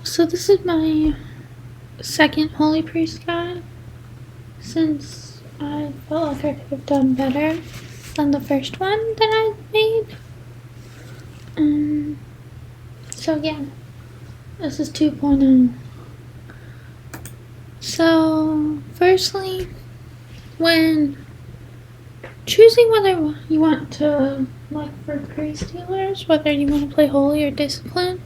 So this is my second Holy Priest guide, since I felt like I could have done better than the first one that I made. So yeah, this is 2.0. So, firstly, when choosing whether you want to, like for priest healers, whether you want to play Holy or Discipline,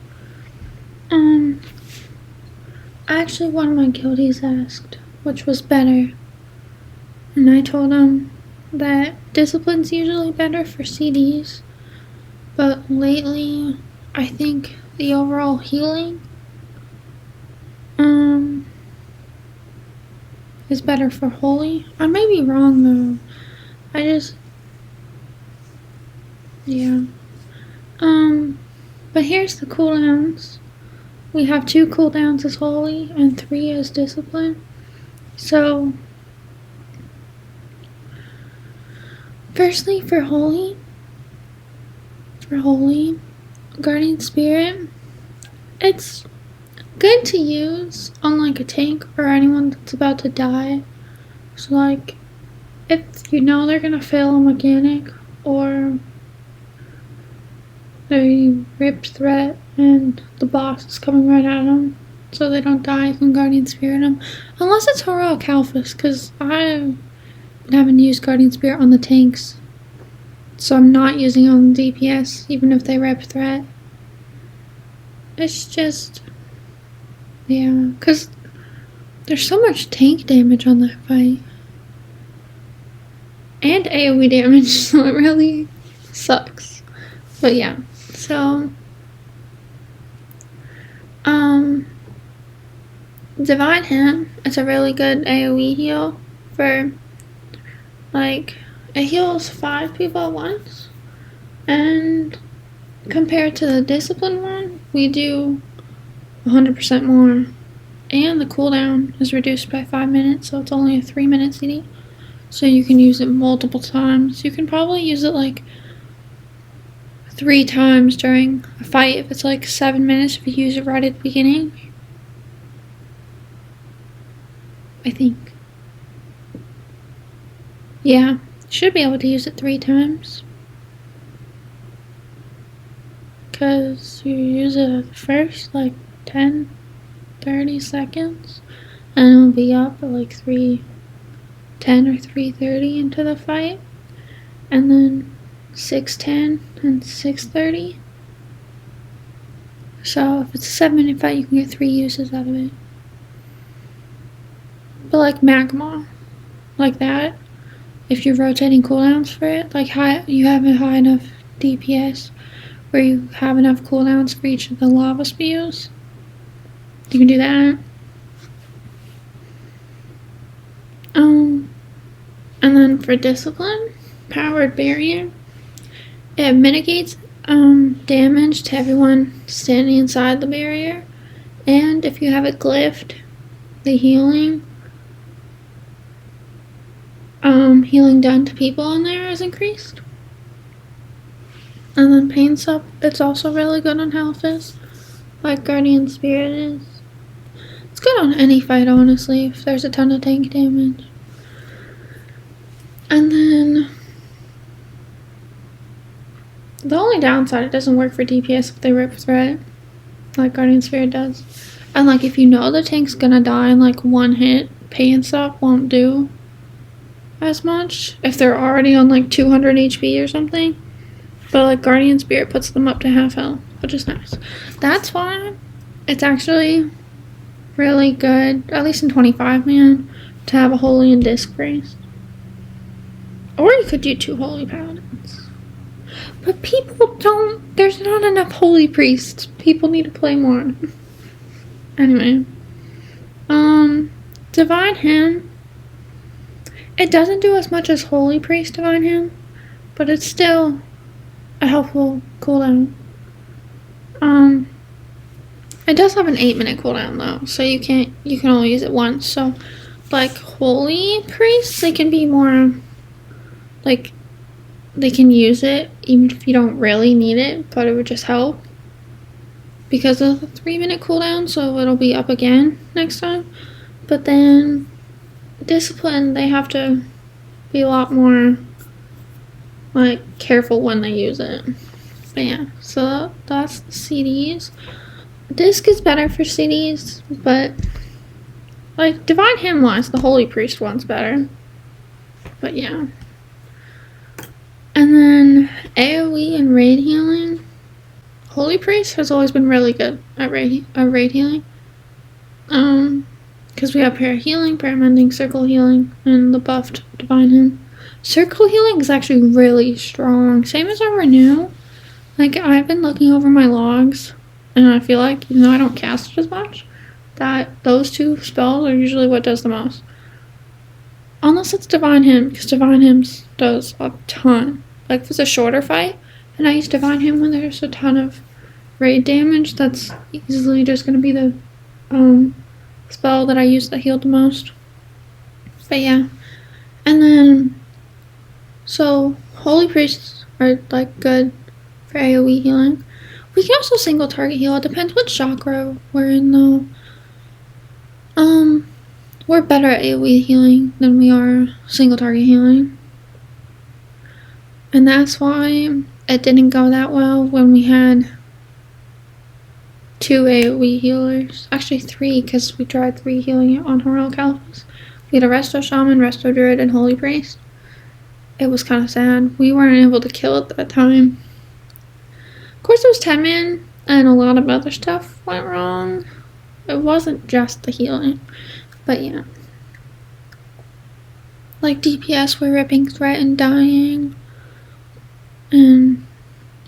actually one of my guildies asked which was better, and I told them that Discipline's usually better for CDs, but lately I think the overall healing is better for Holy. I may be wrong though. But here's the cooldowns. We have 2 cooldowns as Holy and 3 as Discipline. So, firstly for Holy, Guardian Spirit, it's good to use on like a tank or anyone that's about to die. So like, if you know they're gonna fail a mechanic or they ripped threat and the boss is coming right at them, so they don't die, you can Guardian Spirit them. Unless it's Heroic Alphas, because I haven't used Guardian Spirit on the tanks. So I'm not using it on the DPS, even if they rep threat. It's just, yeah, because there's so much tank damage on that fight. And AoE damage, so it really sucks. But yeah, so, Divine Hand is a really good AoE heal for, like, it heals 5 people at once, and compared to the Discipline one, we do 100% more, and the cooldown is reduced by 5 minutes, so it's only a 3-minute CD, so you can use it multiple times. You can probably use it like 3 times during a fight if it's like 7 minutes if you use it right at the beginning, I think. Yeah, should be able to use it 3 times. Because you use it at the first like 10-30 seconds, and it'll be up at like 3:10 or 3:30 into the fight, and then 6:10 and 6:30. So if it's a 7-minute fight, you can get 3 uses out of it. But like Magma, like that, if you're rotating cooldowns for it, like you have a high enough DPS where you have enough cooldowns for each of the lava spews, you can do that. And then for Discipline, Powered Barrier, it mitigates damage to everyone standing inside the barrier, and if you have it glyphed, the healing done to people in there is increased. And then Pain Sup, it's also really good on Alphas, like Guardian Spirit is. It's good on any fight, honestly, if there's a ton of tank damage. And then the only downside, it doesn't work for DPS if they rip threat, like Guardian Spirit does. And like if you know the tank's gonna die in like 1 hit, Pain Sup won't do as much if they're already on like 200 HP or something. But like Guardian Spirit puts them up to half health, which is nice. That's why it's actually really good, at least in 25-man, to have a Holy and Disc Priest. Or you could do 2 Holy Paladins. But people don't, there's not enough Holy Priests. People need to play more. Anyway. Divine Hand. It doesn't do as much as Holy Priest Divine Hand, but it's still a helpful cooldown. It does have an 8-minute cooldown though, so you can only use it once. So like Holy Priests, they can be more like, they can use it even if you don't really need it, but it would just help. because of the 3-minute cooldown, so it'll be up again next time. But then discipline, they have to be a lot more like careful when they use it. But yeah, so that's the CDs. Disc is better for CDs, but like Divine Hymn wise, the Holy Priest one's better. But yeah. And then AoE and raid healing. Holy Priest has always been really good at raid healing. Because we have para healing, paramending, circle healing, and the buffed Divine Hymn. Circle healing is actually really strong. Same as our renew. Like, I've been looking over my logs, and I feel like, even though I don't cast it as much, that those two spells are usually what does the most. Unless it's Divine Hymn, because Divine Hymn does a ton. Like, if it's a shorter fight, and I use Divine Hymn when there's a ton of raid damage, that's easily just going to be the spell that I use that healed the most. But yeah. And then, so, Holy Priests are, like, good for AoE healing. We can also single target heal. It depends what chakra we're in, though. We're better at AoE healing than we are single target healing. And that's why it didn't go that well when we had 2 AoE healers. Actually 3, because we tried 3 healing on Heroic Alphas. We had a Resto Shaman, Resto Druid, and Holy Priest. It was kind of sad. We weren't able to kill it that time. Of course it was 10-man, and a lot of other stuff went wrong. It wasn't just the healing. But yeah. Like DPS were ripping threat and dying. And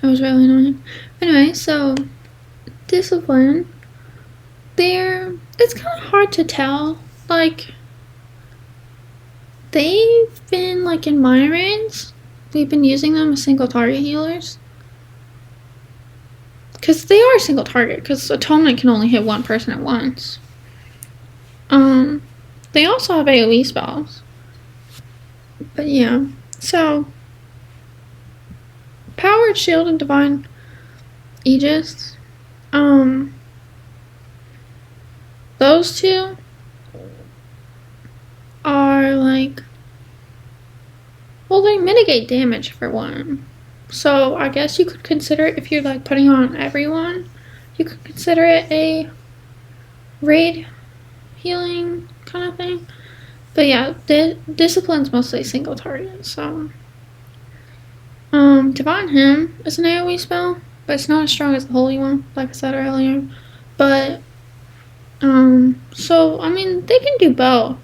it was really annoying. Anyway, so discipline. It's kind of hard to tell. Like, they've been, like, in my raids, we've been using them as single target healers. Because they are single target, because Atonement can only hit one person at once. They also have AoE spells. But yeah, so Powered Shield and Divine Aegis, those two are like, well, they mitigate damage for one. So I guess you could consider it, if you're like putting on everyone, you could consider it a raid healing kind of thing. But yeah, discipline's mostly single target, so Divine Hymn is an AoE spell, but it's not as strong as the Holy one, like I said earlier. But so I mean, they can do both,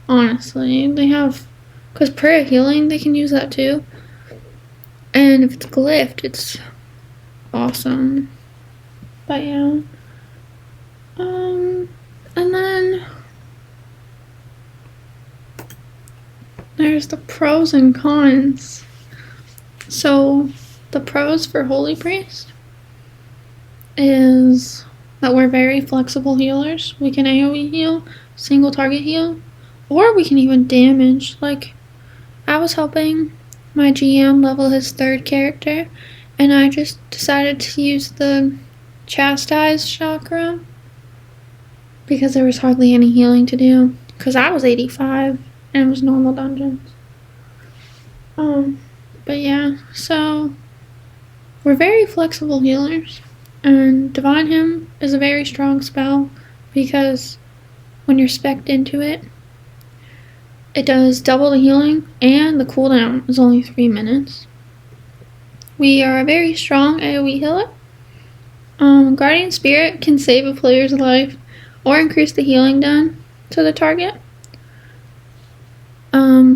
honestly. They have, because prayer healing, they can use that too. And if it's glyphed, it's awesome. But yeah. And then there's the pros and cons. So the pros for Holy Priest is that we're very flexible healers. We can AoE heal, single target heal, or we can even damage. Like, I was helping my GM level his 3rd character, and I just decided to use the Chastise Chakra because there was hardly any healing to do, because I was 85 and it was normal dungeons. But yeah, so we're very flexible healers, and Divine Hymn is a very strong spell because when you're spec'd into it, it does double the healing, and the cooldown is only 3 minutes. We are a very strong AoE healer. Guardian Spirit can save a player's life or increase the healing done to the target.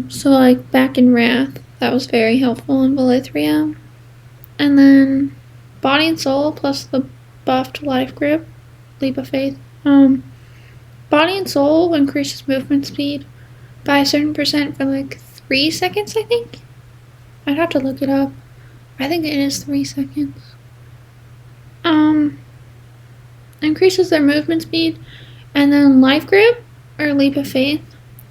So like back in Wrath, that was very helpful in Valithria. And then Body and Soul plus the buffed Life Grip, Leap of Faith. Body and Soul increases movement speed by a certain percent for like 3 seconds, I think. I'd have to look it up. I think it is 3 seconds. Increases their movement speed. And then Life Grip or Leap of Faith,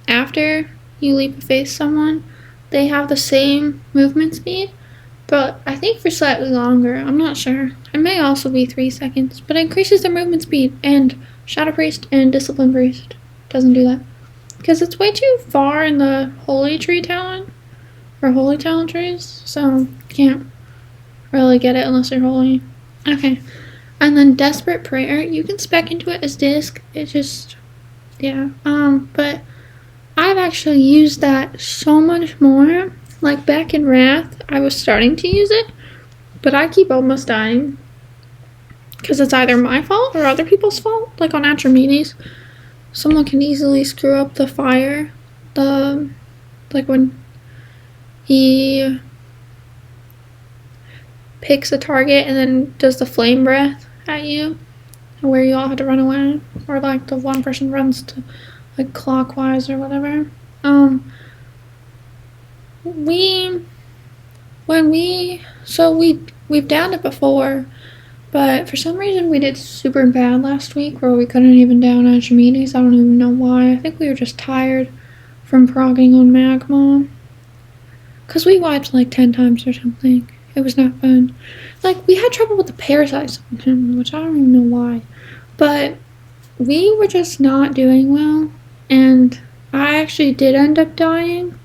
after you Leap of Faith someone, they have the same movement speed, but I think for slightly longer. I'm not sure. It may also be 3 seconds, but it increases their movement speed. And Shadow Priest and Discipline Priest doesn't do that. Because it's way too far in the Holy Tree talent, or Holy Talent trees, so you can't really get it unless you're holy. Okay. And then Desperate Prayer, you can spec into it as disc. It just, yeah. But I've actually used that so much more. Like back in Wrath, I was starting to use it, but I keep almost dying. Because it's either my fault or other people's fault. Like on Archimedes, someone can easily screw up the fire. Like when he picks a target and then does the flame breath at you, where you all have to run away. Or like the one person runs to like clockwise or whatever. We've downed it before, but for some reason we did super bad last week where we couldn't even down Archimedes. I don't even know why. I think we were just tired from progging on Magma. Cause we wiped like 10 times or something. It was not fun. Like we had trouble with the parasites on him, which I don't even know why. But we were just not doing well, and I actually did end up dying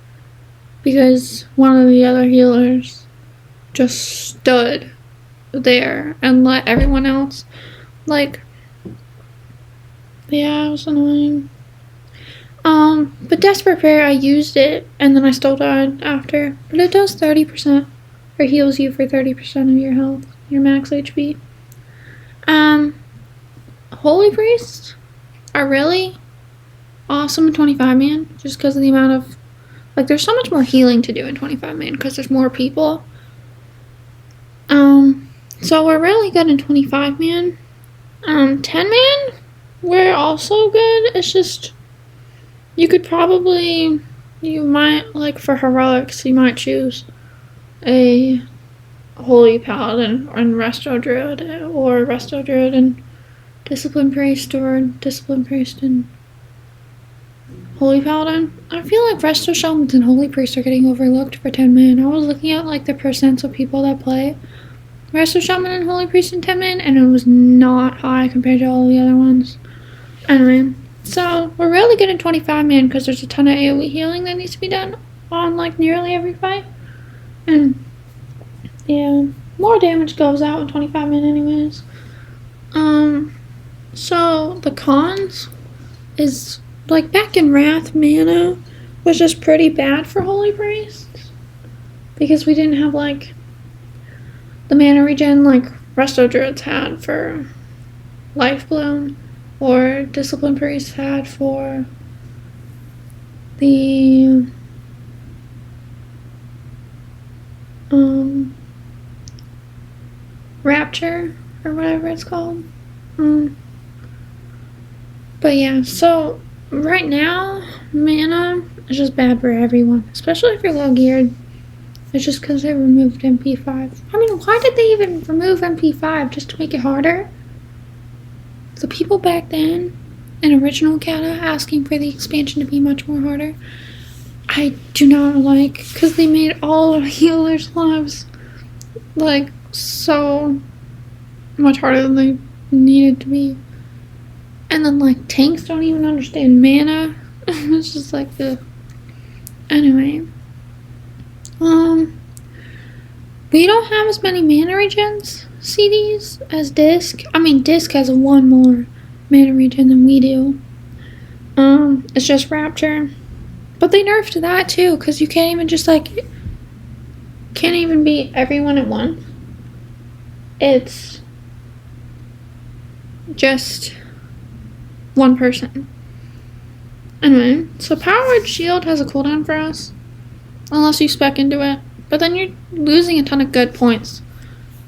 because one of the other healers just stood there and let everyone else, like, yeah, it was annoying. But Desperate Prayer, I used it, and then I still died after. But it does 30%, or heals you for 30% of your health, your max HP. Holy Priests are really awesome in 25-man, just because of the amount of, like, there's so much more healing to do in 25-man, because there's more people. So we're really good in 25-man. 10-man, we're also good. It's just, you might, like, for heroics, you might choose a Holy Paladin and Resto Druid, or Resto Druid and Discipline Priest, or Discipline Priest and Holy Paladin. I feel like Resto Shamans and Holy Priest are getting overlooked for 10-man. I was looking at, like, the percents of people that play Resto Shaman and Holy Priest in 10-man, and it was not high compared to all the other ones. Anyway, so we're really good in 25-man because there's a ton of AoE healing that needs to be done on, like, nearly every fight. And, yeah, more damage goes out in 25-man anyways. So the cons is, like, back in Wrath, mana was just pretty bad for Holy Priests because we didn't have, like, the mana regen like Resto Druids had for Life Bloom, or Discipline Priests had for the Rapture, or whatever it's called. But yeah, so right now, mana is just bad for everyone, especially if you're low geared. It's just because they removed MP5. I mean, why did they even remove MP5? Just to make it harder? The people back then, in original Cata, asking for the expansion to be much more harder, I do not like, because they made all of healers' lives, like, so much harder than they needed to be. And then, like, tanks don't even understand mana. It's just like the... Anyway. We don't have as many mana regens CDs as Disc. I mean, Disc has one more mana regen than we do. It's just Rapture. But they nerfed that too, because you can't even just, like, can't even beat everyone at once. It's just one person. Anyway, so Power Word Shield has a cooldown for us, unless you spec into it. But then you're losing a ton of good points.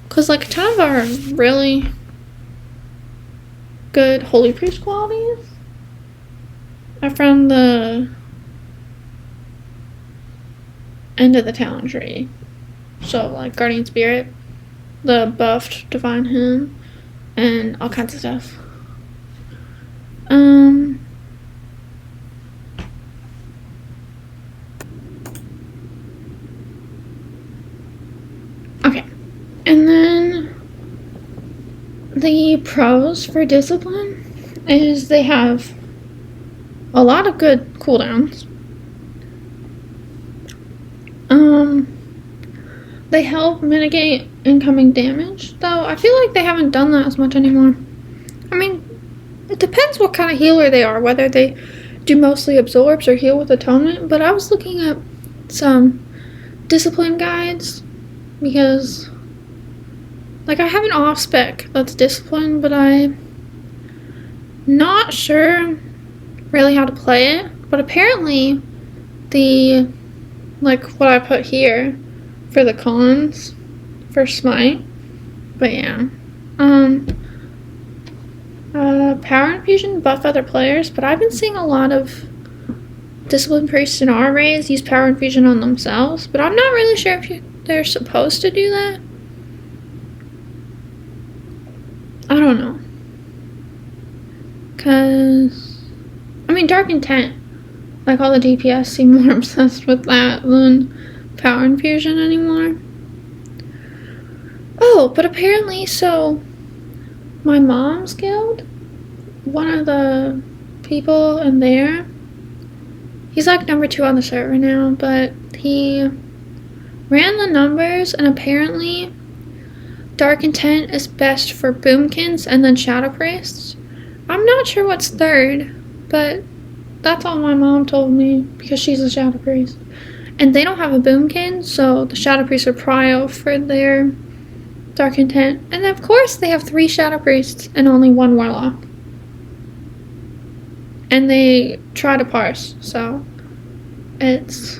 Because, like, a ton of our really good Holy Priest qualities are from the end of the talent tree. So, like, Guardian Spirit, the buffed Divine Hymn, and all kinds of stuff. the pros for Discipline is they have a lot of good cooldowns. They help mitigate incoming damage, though I feel like they haven't done that as much anymore. I mean, it depends what kind of healer they are, whether they do mostly absorbs or heal with atonement, but I was looking at some Discipline guides because, like, I have an off spec that's Discipline, but I'm not sure really how to play it. But apparently the, like, what I put here for the cons for Smite, but yeah, Power Infusion buff other players, but I've been seeing a lot of Discipline Priests in our raids use Power Infusion on themselves, but I'm not really sure if they're supposed to do that. I don't know. Cause, I mean, Dark Intent, like all the DPS seem more obsessed with that than Power Infusion anymore. Oh, but apparently, so my mom's guild, one of the people in there, he's like number 2 on the server now, but he ran the numbers, and apparently Dark Intent is best for Boomkins and then Shadow Priests. I'm not sure what's third, but that's all my mom told me because she's a Shadow Priest. And they don't have a Boomkin, so the Shadow Priests are prio for their Dark Intent. And of course they have 3 Shadow Priests and only 1 Warlock. And they try to parse, so it's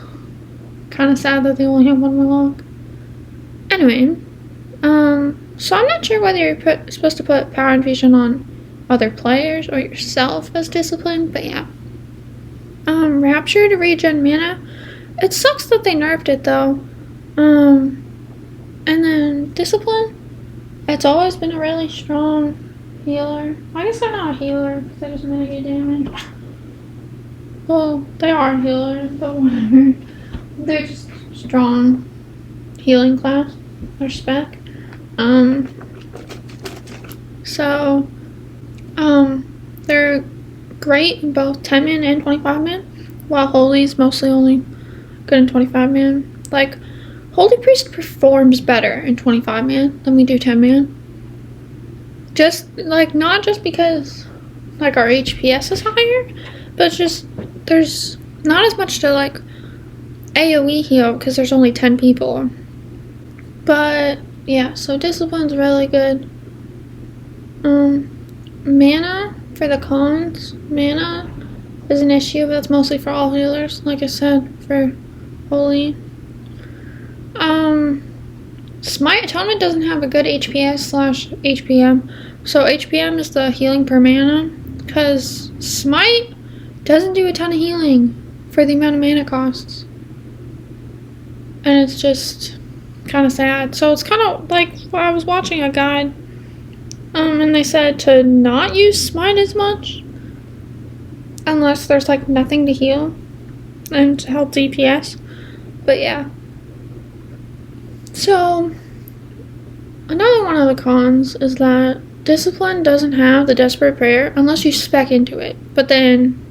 kind of sad that they only have 1 Warlock. Anyway, so I'm not sure whether you're supposed to put Power Infusion on other players or yourself as Discipline, but yeah. Rapture to regen mana. It sucks that they nerfed it though. And then Discipline, it's always been a really strong healer. I guess they're not a healer because they just mitigate damage. Well, they are a healer, but whatever. They're just strong healing class or spec. They're great in both 10 man and 25 man, while Holy's mostly only good in 25 man. Like, Holy Priest performs better in 25 man than we do 10 man. Just, like, not just because, like, our HPS is higher, but just, there's not as much to, like, AoE heal because there's only 10 people. But, yeah, so Discipline's really good. Mana for the cons. Mana is an issue, but that's mostly for all healers, like I said, for Holy. Smite Atonement doesn't have a good HPS/HPM. So HPM is the healing per mana, because Smite doesn't do a ton of healing for the amount of mana costs. And it's just kind of sad. So it's kind of like, I was watching a guide, and they said to not use Smite as much unless there's like nothing to heal and to help DPS. But yeah. So another one of the cons is that Discipline doesn't have the Desperate Prayer unless you spec into it. But then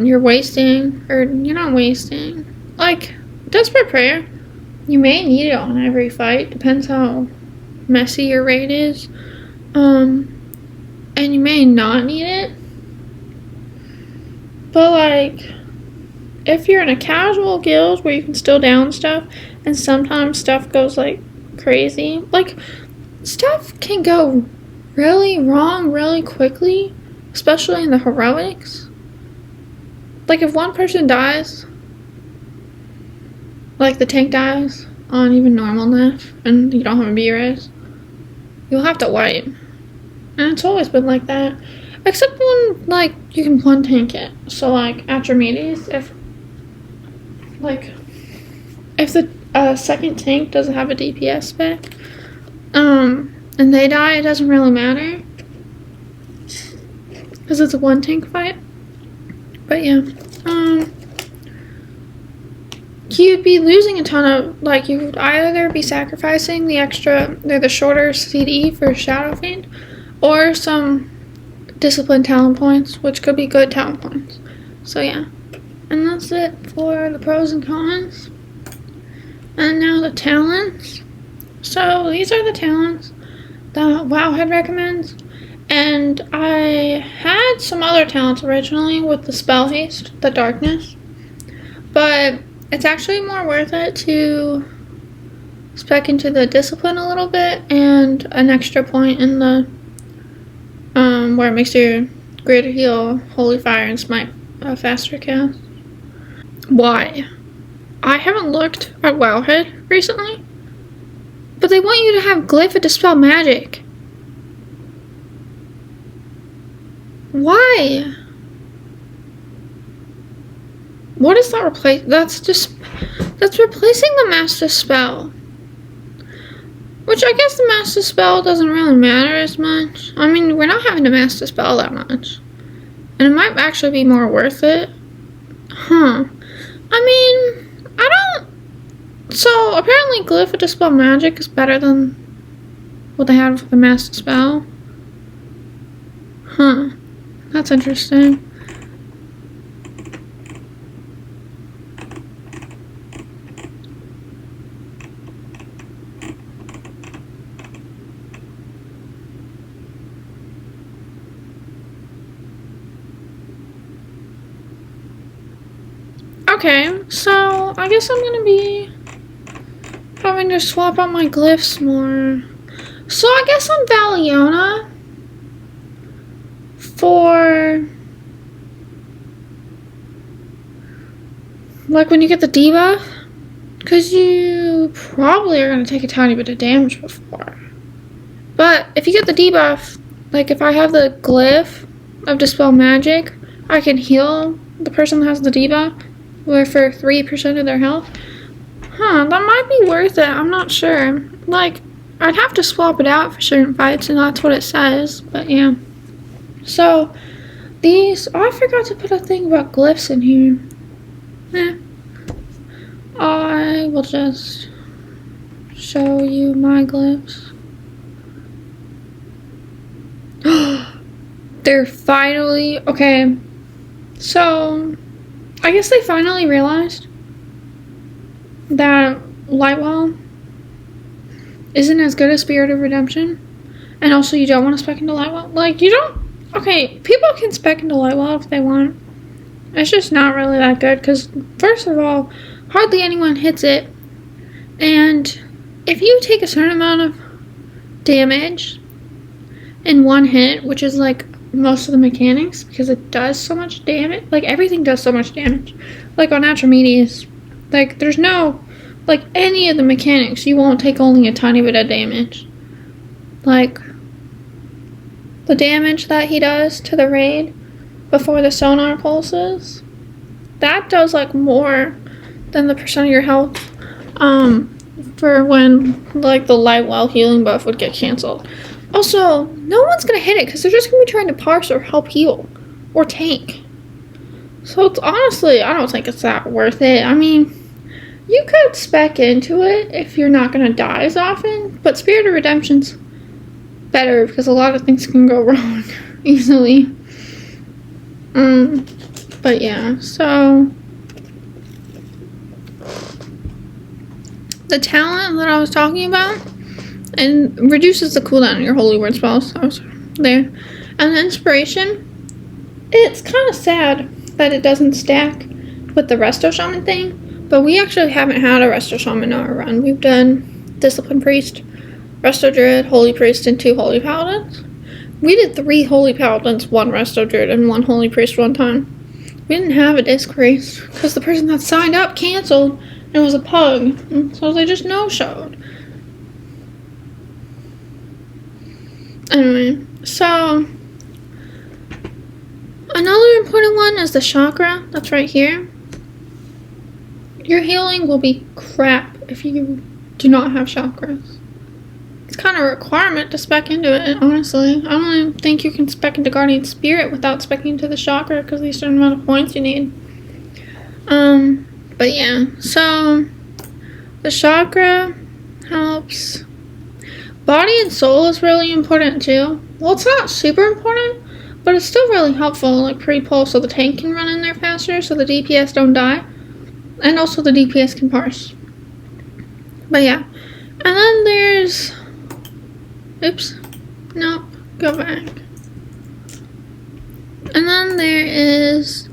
you're wasting, or you're not wasting. Like, Desperate Prayer, you may need it on every fight. Depends how messy your raid is. And you may not need it. But, like, if you're in a casual guild where you can still down stuff, and sometimes stuff goes, like, crazy. Like, stuff can go really wrong really quickly, especially in the heroics. Like, if one person dies, like the tank dies on even normal NF, and you don't have a B-res, you'll have to wipe. And it's always been like that. Except when, like, you can one tank it. So, like, at your meaties, if the second tank doesn't have a DPS spec, and they die, it doesn't really matter. Because it's a one tank fight. But yeah. you'd be losing a ton of, like, you would either be sacrificing the shorter CD for Shadow Fiend, or some discipline talent points, which could be good talent points. So yeah, and that's it for the pros and cons. And now the talents. So these are the talents that Wowhead recommends. And I had some other talents originally with the Spell Haste, the Darkness. But it's actually more worth it to spec into the Discipline a little bit and an extra point in the where it makes your Greater Heal, Holy Fire, and Smite faster cast. Why? I haven't looked at Wowhead recently, but they want you to have Glyph to dispel magic. Why? What is that replace? That's replacing the Master Spell. Which I guess the Master Spell doesn't really matter as much. I mean, we're not having to Master Spell that much. And it might actually be more worth it. Huh. I mean, I don't... So, apparently Glyph to dispel magic is better than what they had for the Master Spell. Huh. That's interesting. Okay, so I guess I'm gonna be having to swap out my glyphs more. So I guess on Valiona, for like when you get the debuff, because you probably are gonna take a tiny bit of damage before. But if you get the debuff, like if I have the glyph of Dispel Magic, I can heal the person that has the debuff for 3% of their health. Huh, that might be worth it. I'm not sure. Like, I'd have to swap it out for certain fights, and that's what it says. But yeah. So, these... Oh, I forgot to put a thing about glyphs in here. I will just show you my glyphs. They're finally... Okay. So... I guess they finally realized that Lightwall isn't as good as Spirit of Redemption. And also you don't want to spec into Lightwall. Like, you don't... Okay, people can spec into Lightwall if they want. It's just not really that good because, first of all, hardly anyone hits it. And if you take a certain amount of damage in one hit, which is like most of the mechanics, because it does so much damage, like everything does so much damage, like on Natural Medius, like there's no, like any of the mechanics, you won't take only a tiny bit of damage. Like the damage that he does to the raid before the sonar pulses, that does like more than the percent of your health for when like the Lightwell healing buff would get canceled. Also, no one's going to hit it because they're just going to be trying to parse or help heal or tank. So it's honestly, I don't think it's that worth it. I mean, you could spec into it if you're not going to die as often, but Spirit of Redemption's better because a lot of things can go wrong easily. But yeah, so the talent that I was talking about, and reduces the cooldown on your holy word spells. I was there. And the inspiration, it's kind of sad that it doesn't stack with the Resto Shaman thing, but we actually haven't had a Resto Shaman in our run. We've done Discipline Priest, Resto Druid, Holy Priest, and 2 Holy Paladins. We did 3 Holy Paladins, 1 Resto Druid, and 1 Holy Priest one time. We didn't have a Disc Priest because the person that signed up canceled and it was a pug, and so they just no-showed. Anyway, so another important one is the chakra. That's right here. Your healing will be crap if you do not have chakras. It's kind of a requirement to spec into it, honestly. I don't even think you can spec into Guardian Spirit without specking into the chakra because of the certain amount of points you need. But yeah, so the chakra helps. Body and soul is really important too. Well, it's not super important, but it's still really helpful, like pre-pull, so the tank can run in there faster, so the DPS don't die, and also the DPS can parse. But yeah, and then there's, oops, nope, go back. And then there is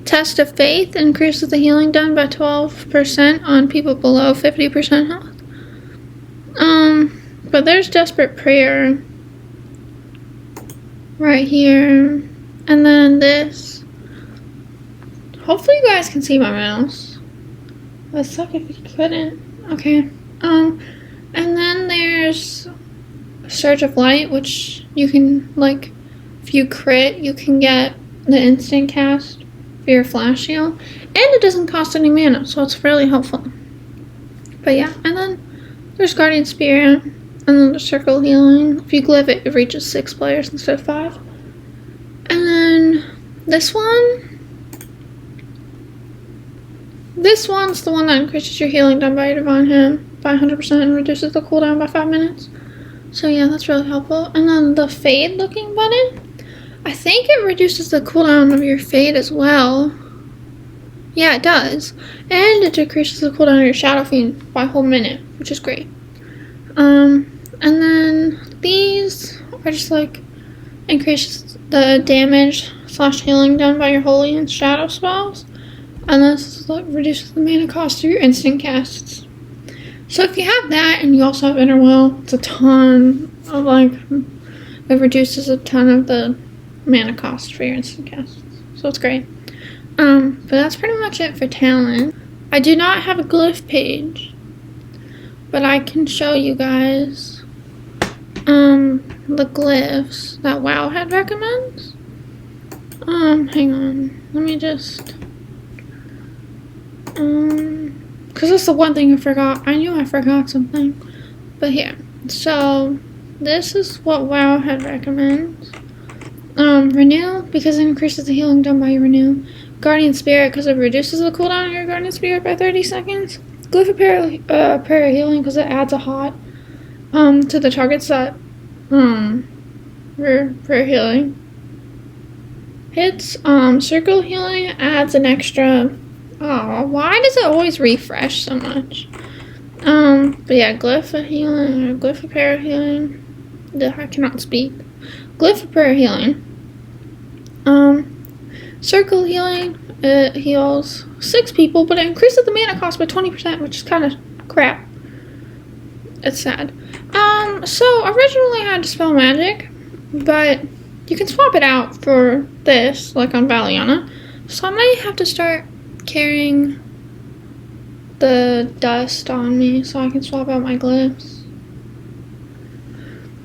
Test of Faith, increases the healing done by 12% on people below 50% health. But there's Desperate Prayer right here. And then this. Hopefully you guys can see my mouse. It would suck if you couldn't. Okay. And then there's Surge of Light, which you can, like, if you crit, you can get the instant cast for your flash heal. And it doesn't cost any mana, so it's really helpful. But yeah, and then there's Guardian Spirit. And then the Circle Healing. If you glyph it, it reaches 6 players instead of 5. And then this one. This one's the one that increases your healing done by your Divine Hand by 100% and reduces the cooldown by 5 minutes. So yeah, that's really helpful. And then the Fade looking button. I think it reduces the cooldown of your Fade as well. Yeah, it does. And it decreases the cooldown of your Shadow Fiend by a whole minute, which is great. And then these are just like increases the damage / healing done by your holy and shadow spells. And this like reduces the mana cost of your instant casts. So if you have that and you also have Inner Will, it's a ton of like, it reduces a ton of the mana cost for your instant casts. So it's great. But that's pretty much it for talent. I do not have a glyph page, but I can show you guys the glyphs that Wowhead recommends. Hang on. Let me just because that's the one thing I forgot. I knew I forgot something. But here. So this is what Wowhead recommends. Renew, because it increases the healing done by your Renew. Guardian Spirit, because it reduces the cooldown of your Guardian Spirit by 30 seconds. Glyph of Prayer Healing, because it adds a hot to the targets that prayer healing hits. Circle Healing adds an extra. Oh, why does it always refresh so much? But yeah, Glyph of Healing or Glyph of Prayer Healing. I cannot speak. Glyph of Prayer Healing. Circle Healing. It heals 6 people, but it increases the mana cost by 20%, which is kind of crap. It's sad. So originally I had Dispel Magic, but you can swap it out for this, like on Valiana. So I might have to start carrying the dust on me so I can swap out my glyphs.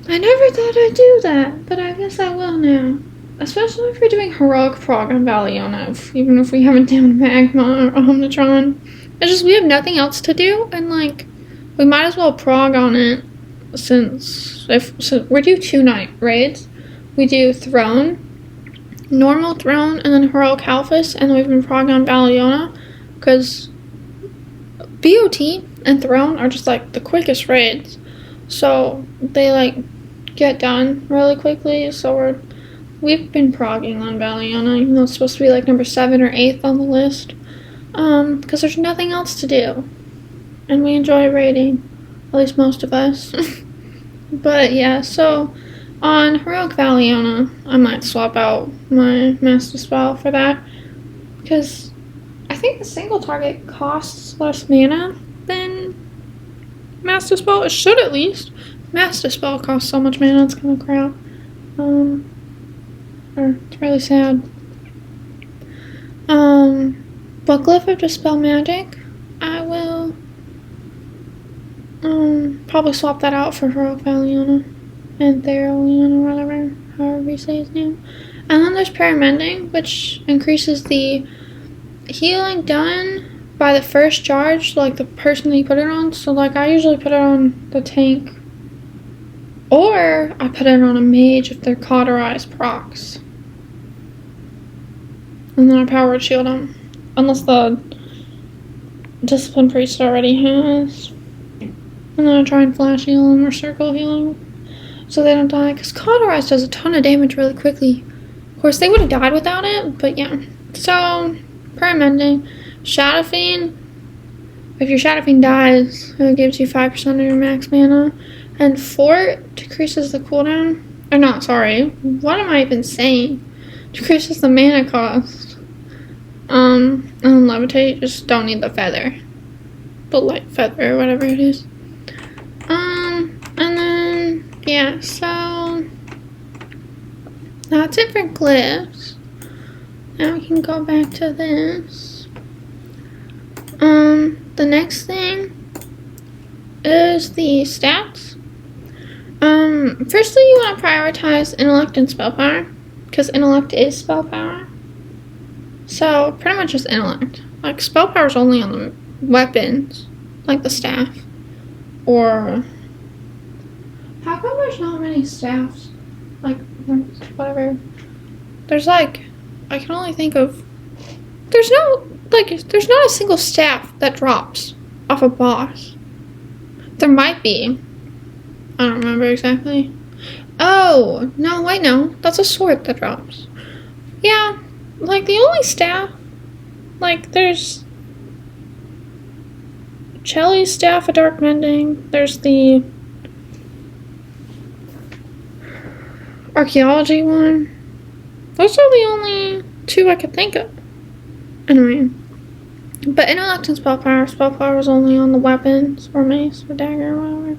I never thought I'd do that, but I guess I will now. Especially if we're doing Heroic Prog on Valiana, even if we haven't done Magma or Omnitron. It's just we have nothing else to do, and like, we might as well prog on it, since we do 2 night raids. We do Throne, Normal Throne, and then Heroic Halphus, and we've been prog on Valiana, because BOT and Throne are just like the quickest raids, so they like get done really quickly, so we've been progging on Valiana, even though it's supposed to be like number 7 or 8th on the list, because there's nothing else to do, and we enjoy raiding, at least most of us. But yeah, so on Heroic Valiana, I might swap out my Master Spell for that, because I think the single target costs less mana than Master Spell. It should at least. Master Spell costs so much mana, it's kind of crap. It's really sad. But Glyph of Dispel Magic, I will probably swap that out for Heroic Valiana and Theralion or whatever, however you say his name. And then there's Paramending, which increases the healing done by the first charge, like the person that you put it on. So like I usually put it on the tank, or I put it on a mage if they're cauterized procs. And then I power shield them. Unless the Discipline Priest already has. And then I try and flash heal them or circle heal them so they don't die. Because Cauterize does a ton of damage really quickly. Of course, they would have died without it, but yeah. So, Prime Ending. Shadow Fiend. If your Shadow Fiend dies, it gives you 5% of your max mana. And Fort decreases the cooldown. Or not, sorry. What am I even saying? Decreases the mana cost. And Levitate, just don't need the feather. The light feather or whatever it is. And then, yeah, so that's it for Glyphs. Now we can go back to this. The next thing is the stats. Firstly, you want to prioritize Intellect and Spell Power, because Intellect is Spell Power. So, pretty much just Intellect. Like, Spell Power is only on the weapons, like the staff. Or, how come there's not many staffs? Like, whatever. There's like, I can only think of, there's not a single staff that drops off a boss. There might be. I don't remember exactly. Oh, no, wait, no. That's a sword that drops. Yeah, like, the only staff, like, there's Chelly's Staff of Dark Mending. There's the Archaeology one. Those are the only two I could think of. Anyway. But Intellect and Spell Power is only on the weapons, or mace, or dagger, or whatever.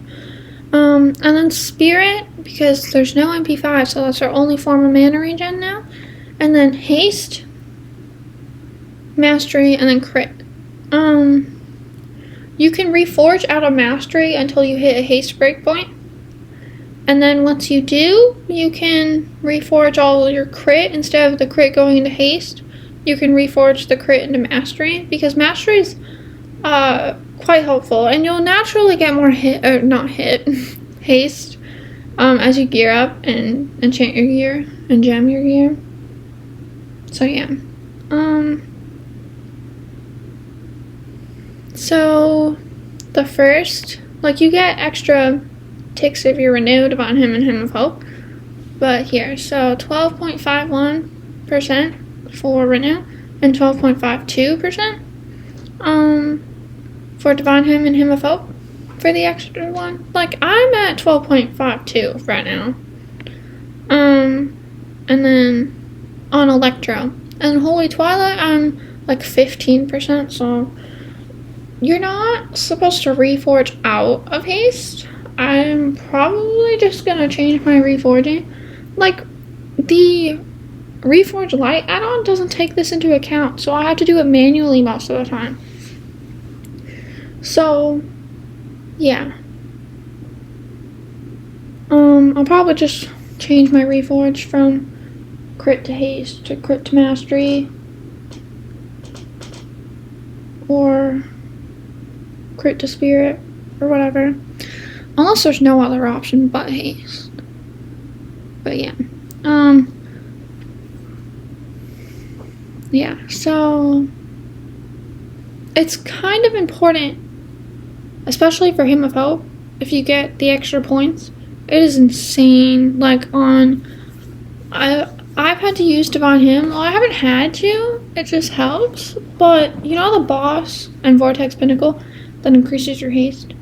And then Spirit, because there's no MP5, so that's our only form of mana regen now. And then Haste, Mastery, and then Crit. You can reforge out of Mastery until you hit a Haste breakpoint. And then once you do, you can reforge all your Crit. Instead of the Crit going into Haste, you can reforge the Crit into Mastery, because Mastery is quite helpful, and you'll naturally get more haste as you gear up and enchant your gear and gem your gear. So yeah. So the first, like, you get extra ticks if you renew Divine Hymn and Hymn of Hope, but here, so 12.51% for renew and 12.52% for Divine Hymn and Hymn of Hope for the extra one. Like, I'm at 12.52 right now. And then on Electro. And Holy Twilight, I'm like 15%, so you're not supposed to reforge out of haste. I'm probably just gonna change my reforging. Like, the Reforge Light add-on doesn't take this into account, so I have to do it manually most of the time. So, yeah. I'll probably just change my Reforge from Crit to Haste to Crit to Mastery, or Crit to Spirit, or whatever. Unless there's no other option but Haste. But yeah. Yeah, so it's kind of important, especially for Hymn of Hope, if you get the extra points. It is insane. Like, I've had to use Divine Hymn. Well, I haven't had to. It just helps. But, you know the boss and Vortex Pinnacle that increases your haste?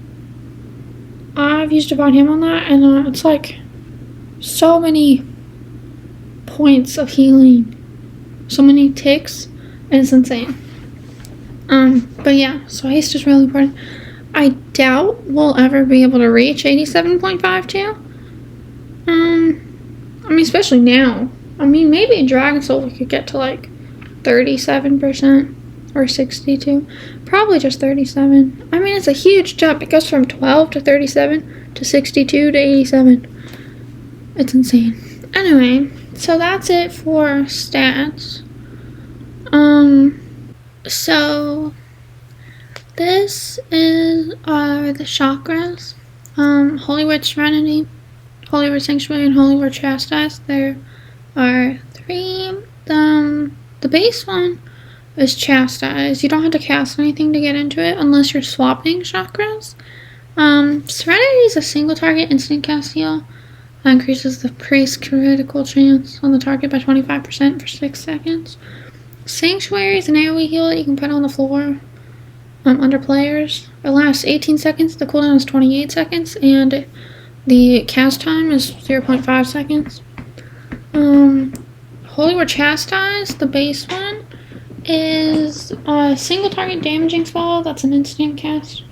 I've used Divine Hymn on that, and it's like so many points of healing. So many ticks, and it's insane. But yeah, so haste is really important. I doubt we'll ever be able to reach 87.52. I mean, especially now. I mean, maybe in Dragon Soul we could get to like 37% or 62. Probably just 37. I mean, it's a huge jump. It goes from 12 to 37 to 62 to 87. It's insane. Anyway, so that's it for stats. So this is the chakras. Holy Word Serenity, Holy Word Sanctuary, and Holy Word Chastise. There are 3. The base one is Chastise. You don't have to cast anything to get into it unless you're swapping chakras. Serenity is a single target instant cast heal. That increases the priest critical chance on the target by 25% for 6 seconds. Sanctuary is an AoE heal that you can put on the floor under players. It lasts 18 seconds, the cooldown is 28 seconds, and the cast time is 0.5 seconds. Holy Word Chastise, the base one, is a single target damaging spell. That's an instant cast.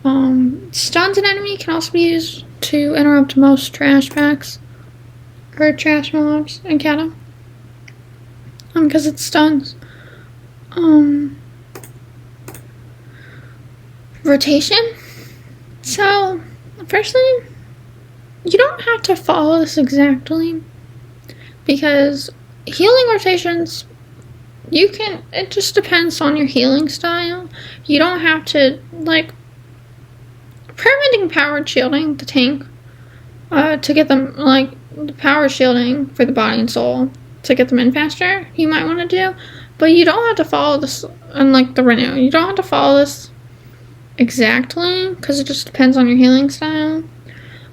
Stuns an enemy can also be used to interrupt most trash packs or trash mobs in Cata. Because it stuns. Rotation. So, firstly, you don't have to follow this exactly, because healing rotations, it just depends on your healing style. You don't have to, like, Paramedic powered shielding the tank, to get them, like, the power shielding for the body and soul to get them in faster, you might want to do, but you don't have to follow this, unlike the Renew, you don't have to follow this exactly, because it just depends on your healing style.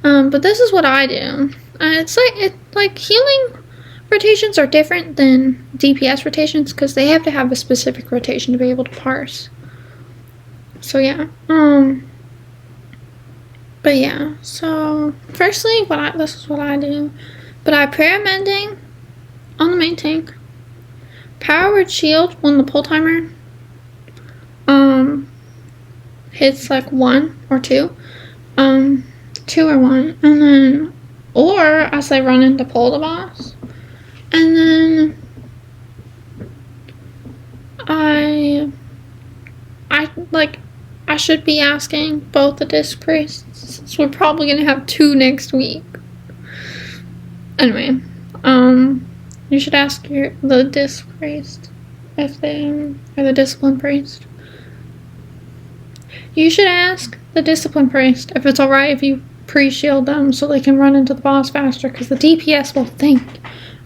But this is what I do. It's like healing rotations are different than DPS rotations, because they have to have a specific rotation to be able to parse. So yeah, but yeah, so firstly, this is what I do. But I prayer mending on the main tank. Power Word Shield when the pull timer hits like 1 or 2. 2 or 1. And then, or as I run into pull the boss. And then I should be asking both the disc priests, since we're probably gonna have 2 next week. Anyway, you should ask the disc priest if they or the discipline priest. You should ask the discipline priest if it's alright if you pre-shield them so they can run into the boss faster, because the DPS will thank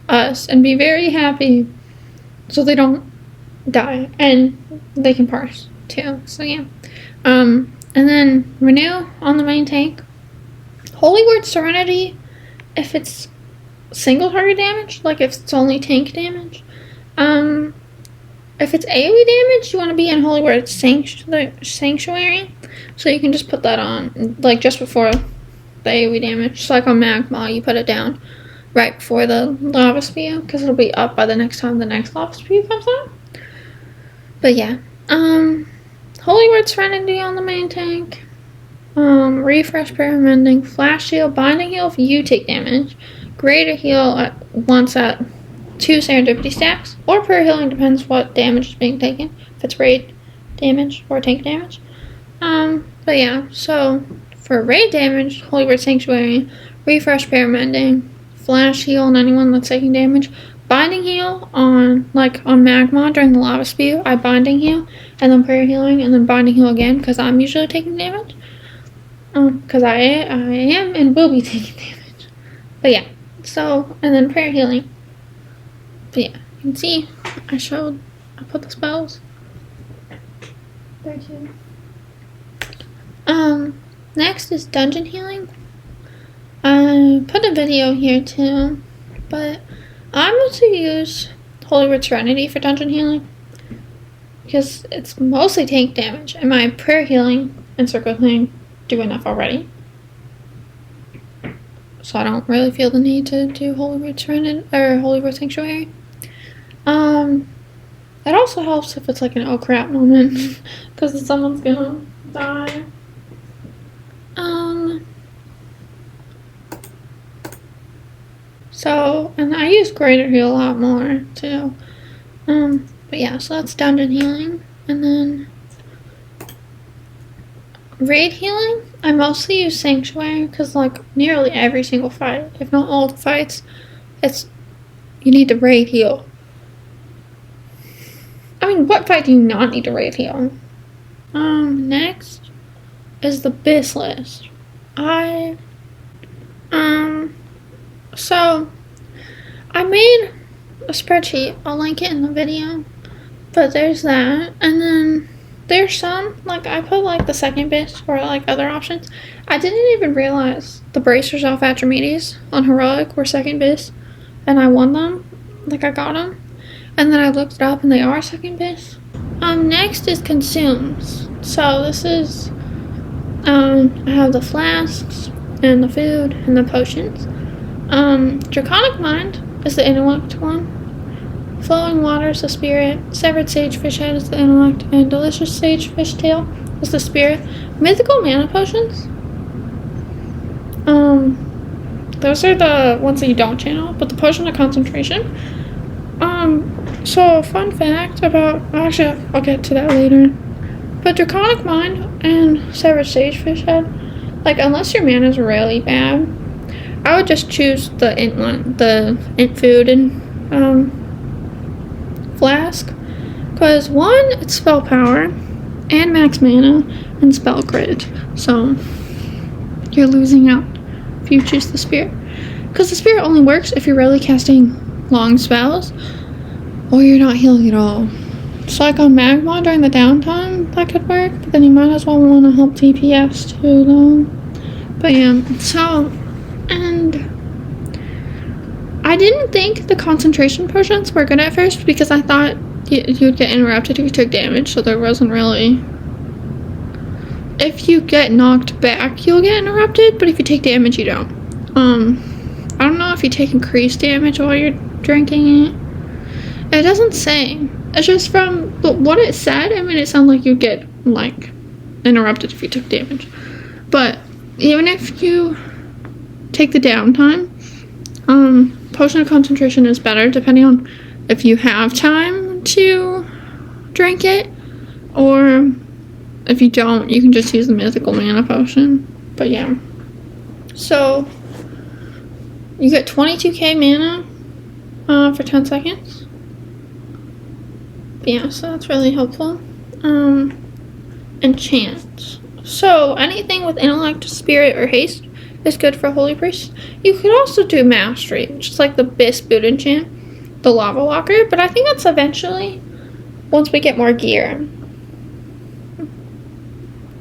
us and be very happy so they don't die and they can parse too. So yeah. And then Renew on the main tank. Holy Word Serenity if it's single target damage, like if it's only tank damage. If it's AoE damage, you want to be in Holy Word Sanctuary, so you can just put that on, like just before the AoE damage. Just like on Magma, you put it down right before the lava spew, because it'll be up by the next time the next lava spew comes out. But yeah, Holy Word Serenity on the main tank. Refresh, Prayer Mending, Flash Heal, Binding Heal if you take damage. Greater Heal once at 2 Serendipity stacks, or Prayer Healing, depends what damage is being taken, if it's raid damage or tank damage. But yeah, so for raid damage, Holy Word Sanctuary, Refresh, Prayer Mending, Flash Heal on anyone that's taking damage, Binding Heal on Magma during the lava spew. I Binding Heal, and then Prayer Healing, and then Binding Heal again, because I'm usually taking damage. Because I am and will be taking damage. But yeah, so, and then Prayer Healing. But yeah, you can see, I put the spells there too. Next is Dungeon Healing. I put a video here too, but I'm going to use Holy Word Serenity for Dungeon Healing, because it's mostly tank damage, and my Prayer Healing and Circle Healing do enough already. So I don't really feel the need to do Holy Word Serenity or Holy Word Sanctuary. It also helps if it's like an oh crap moment, because someone's gonna die. So, and I use Greater Heal a lot more too. But yeah, so that's Dungeon Healing. And then Raid Healing, I mostly use Sanctuary, because like nearly every single fight, if not all the fights, you need to raid heal. I mean, what fight do you not need to raid heal? Next is the BiS List. So I made a spreadsheet, I'll link it in the video, But there's that, and then there's some, like, I put, like, the second BiS or, like, other options. I didn't even realize the Brace Yourself Atramides on Heroic were second BiS, and I won them. Like, I got them. And then I looked it up, and they are second BiS. Next is Consumes. So, this is, I have the flasks, and the food, and the potions. Draconic Mind is the intellect one. Flowing Water is the spirit. Severed Sagefish Head is the intellect. And Delicious Sagefish Tail is the spirit. Mythical Mana Potions. Those are the ones that you don't channel, but the Potion of Concentration. So fun fact about, actually I'll get to that later. But Draconic Mind and Severed Sagefish Head, like, unless your mana is really bad, I would just choose the int food and flask, because one, it's spell power and max mana and spell crit, so you're losing out if you choose the spirit, because the spirit only works if you're really casting long spells or you're not healing at all. So like on Magma during the downtime that could work, but then you might as well want to help DPS too though. But yeah, so, and I didn't think the concentration potions were good at first because I thought you'd get interrupted if you took damage, so there wasn't really... If you get knocked back, you'll get interrupted, but if you take damage, you don't. I don't know if you take increased damage while you're drinking it. It doesn't say. It's just from what it said, I mean, it sounded like you'd get, like, interrupted if you took damage. But even if you take the downtime, Potion of Concentration is better depending on if you have time to drink it, or if you don't, you can just use the Mythical Mana Potion. But yeah, so you get 22k mana for 10 seconds. But yeah, so that's really helpful. Enchants. So anything with Intellect, Spirit, or Haste is good for Holy Priest. You could also do Mastery, which is like the BiS boot enchant, the Lava Walker, but I think that's eventually, once we get more gear,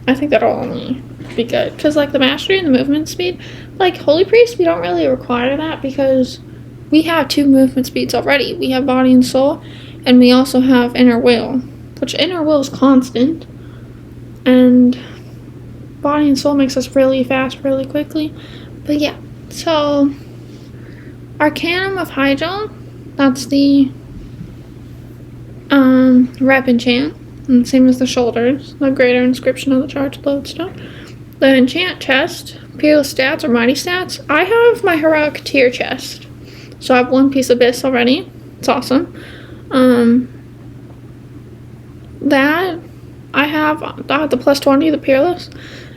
I think that'll only be good, because like the Mastery and the movement speed, like Holy Priest, we don't really require that because we have 2 movement speeds already. We have Body and Soul, and we also have Inner Will, which Inner Will is constant, and Body and Soul makes us really fast really quickly. But yeah, so Arcanum of Hyjal, that's the rep enchant, and same as the shoulders, the greater inscription of the charged lodestone. The enchant chest, Peerless Stats or Mighty Stats. I have my heroic tier chest, so I have 1 piece of BiS already. It's awesome. That I have the plus 20, the Peerless.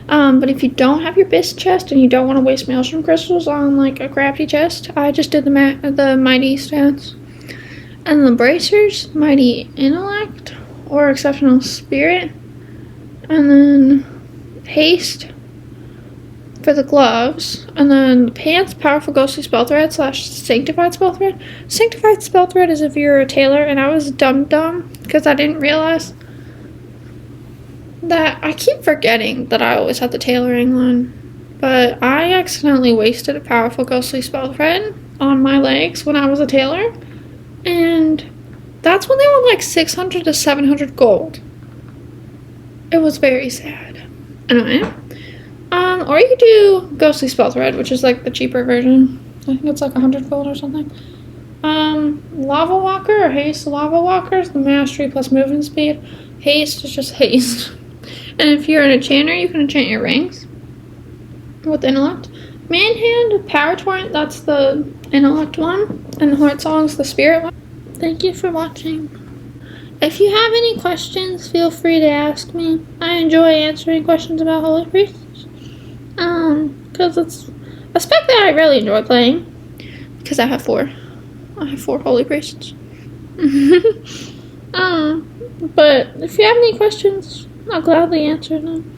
But if you don't have your BiS chest and you don't want to waste Maelstrom crystals on like a crappy chest, I just did the Mighty Stats. And the Bracers, Mighty Intellect or Exceptional Spirit. And then Haste for the gloves. And then the pants, Powerful Ghostly Spell Thread / Sanctified Spell Thread. Sanctified Spell Thread is if you're a tailor, and I was dumb because I didn't realize that I keep forgetting that I always had the tailoring one, but I accidentally wasted a Powerful Ghostly Spell Thread on my legs when I was a tailor, and that's when they were like 600 to 700 gold. It was very sad. Anyway, or you could do Ghostly Spell Thread, which is like the cheaper version. I think it's like 100 gold or something. Lava Walker or Haste. Lava Walker is the Mastery plus movement speed. Haste is just Haste. And if you're an enchanter, you can enchant your rings with Intellect. Manhand, Power Torrent, that's the Intellect one. And Heart Song is the Spirit one. Thank you for watching. If you have any questions, feel free to ask me. I enjoy answering questions about Holy Priests. Because it's a spec that I really enjoy playing. Because I have 4. I have 4 Holy Priests. But if you have any questions, I'll gladly answer them.